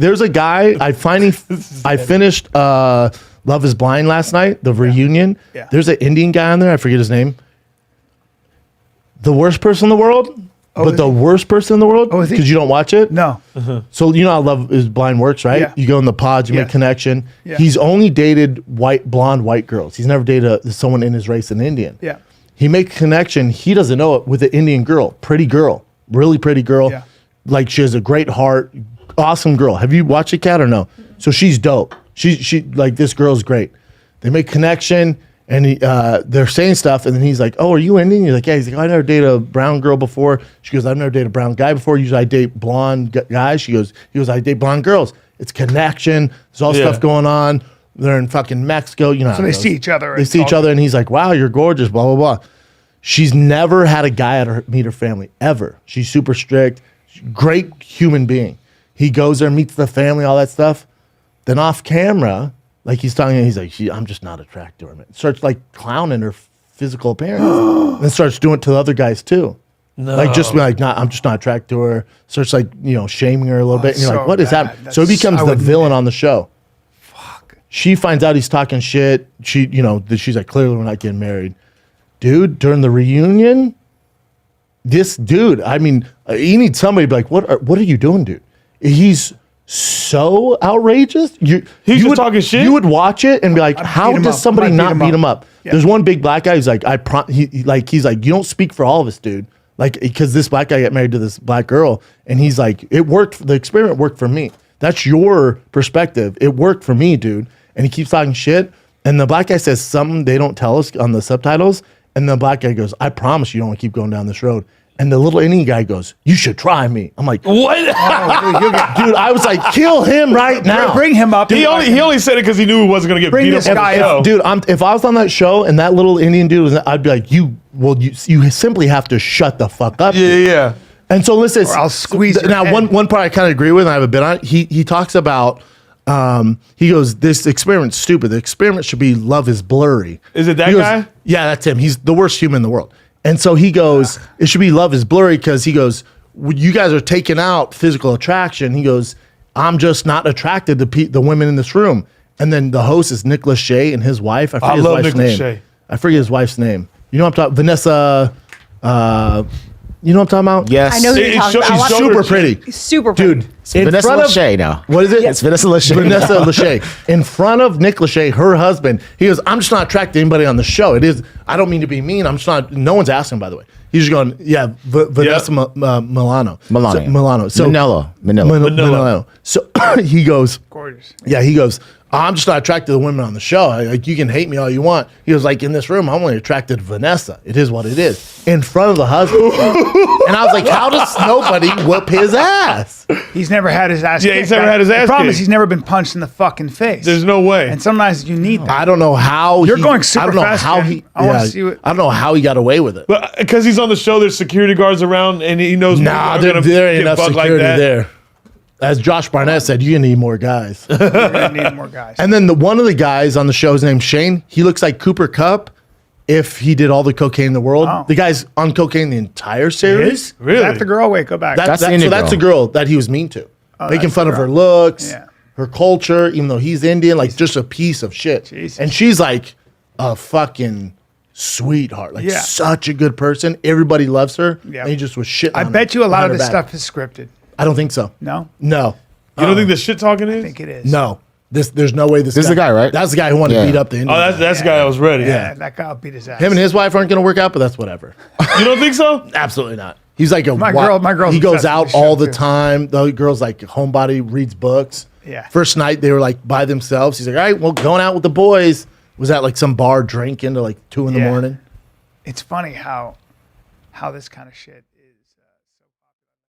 There's a guy I finished Love Is Blind last night, the reunion. Yeah. There's an Indian guy on there. I forget his name. The worst person in the world, but the worst person in the world because you don't watch it. No. So you know how Love Is Blind works, right? Yeah. You go in the pods, you make connection. Yeah. He's only dated blonde white girls. He's never dated someone in his race, an Indian. Yeah. He makes connection. He doesn't know it with an Indian girl, pretty girl, really pretty girl. Yeah. Like she has a great heart, awesome girl. Have you watched it, Kat, or no? So she's dope. She like this girl's great. They make connection, and they're saying stuff, and then he's like, "Oh, are you Indian?" He's like, "Yeah." He's like, "I never dated a brown girl before." She goes, "I've never dated a brown guy before. Usually I date blonde guys." He goes, "I date blonde girls." It's connection. There's all stuff going on. They're in fucking Mexico, you know. So they see each other. They see each other, and he's like, "Wow, you're gorgeous." Blah blah blah. She's never had a guy meet her family ever. She's super strict, great human being. He goes there, meets the family, all that stuff. Then off camera, like he's talking, he's like, I'm just not attracted to her. Starts like clowning her physical appearance, and then starts doing it to the other guys too. No. Like just be like, I'm just not attracted to her. Starts like shaming her a little bit, and you're like, what is that? So he becomes the villain on the show. Fuck. She finds out he's talking shit. She's like, clearly we're not getting married. Dude, during the reunion, this dude, I mean, you need somebody to be like, what are you doing, dude? He's so outrageous. He's just talking shit? You would watch it and be like, how does somebody not beat him up? Yeah. There's one big black guy who's like, he's like, you don't speak for all of us, dude. Like, because this black guy got married to this black girl, and he's like, it worked. The experiment worked for me. That's your perspective. It worked for me, dude. And he keeps talking shit. And the black guy says something they don't tell us on the subtitles. And the black guy goes, I promise you don't want to keep going down this road. And the little Indian guy goes, you should try me. I'm like, what? Dude, I was like, kill him right now. Bring him up. He only said it because he knew he wasn't going to get beat up. If I was on that show and that little Indian dude was, I'd be like, you simply have to shut the fuck up. Yeah. And so listen, or I'll squeeze your now head. one part I kind of agree with, and I have a bit on it. He talks about, he goes, this experiment's stupid. The experiment should be love is blurry. Is it that guy? Yeah, that's him. He's the worst human in the world. And so he goes, it should be love is blurry because he goes, you guys are taking out physical attraction. He goes, I'm just not attracted to the women in this room. And then the host is Nicholas Shea and his wife. I forget his wife's name. Shea. I forget his wife's name. You know what I'm talking? Vanessa. You know what I'm talking about? Yes. I know who you're talking about. She's super pretty. He's super pretty. Dude, It's Vanessa Lachey now. What is it? It's Vanessa Lachey. Vanessa Lachey. In front of Nick Lachey, her husband, he goes, I'm just not attracted to anybody on the show. It is, I don't mean to be mean. I'm just not, no one's asking, by the way. He's just going, Vanessa Milano. Milano. So, Manila. So he goes, Gorgeous. yeah, he goes, I'm just not attracted to the women on the show. Like, you can hate me all you want. He was like, in this room, I'm only attracted to Vanessa. It is what it is. In front of the husband. And I was like, how does nobody whoop his ass? He's never had his ass kicked. he's never had his ass The problem kicked. is he's never been punched in the fucking face. There's no way. And sometimes you need that. I don't know how You're going super fast, how man. he. I wanna see what- I don't know how he got away with it. But because he's on the show, there's security guards around, and he knows. Nah, people are gonna there ain't get enough bugged security like that. there. As Josh Barnett said, you need more guys. You're gonna need more guys. And then one of the guys on the show is named Shane. He looks like Cooper Kupp if he did all the cocaine in the world. Oh. The guy's on cocaine the entire series. Really? Is that the girl? Wait, go back. That's the So Indian that's the girl that he was mean to. Making that's fun the of her girl. looks, Yeah. her culture, even though he's Indian, like just a piece of shit. Jesus. And she's like a fucking sweetheart, like Yeah. such a good person. Everybody loves her. Yeah. And he just was shitting I on bet her you a lot behind of her this back. stuff is scripted. I don't think so. No? No. You don't think the shit talking is? I think it is. No. There's no way this is the guy, right? That's the guy who wanted to Yeah. beat up the Indian. Oh, that's the guy I was ready. Yeah, that guy will beat his ass. Him and his wife aren't going to work out, but that's whatever. You don't think so? Absolutely not. He's like My girl's he goes obsessed out with the all show, the too. time. The girl's like homebody, reads books. Yeah. First night they were like by themselves. He's like, all right, well, going out with the boys. Was at like some bar drinking till like 2 in the morning. It's funny how this kind of shit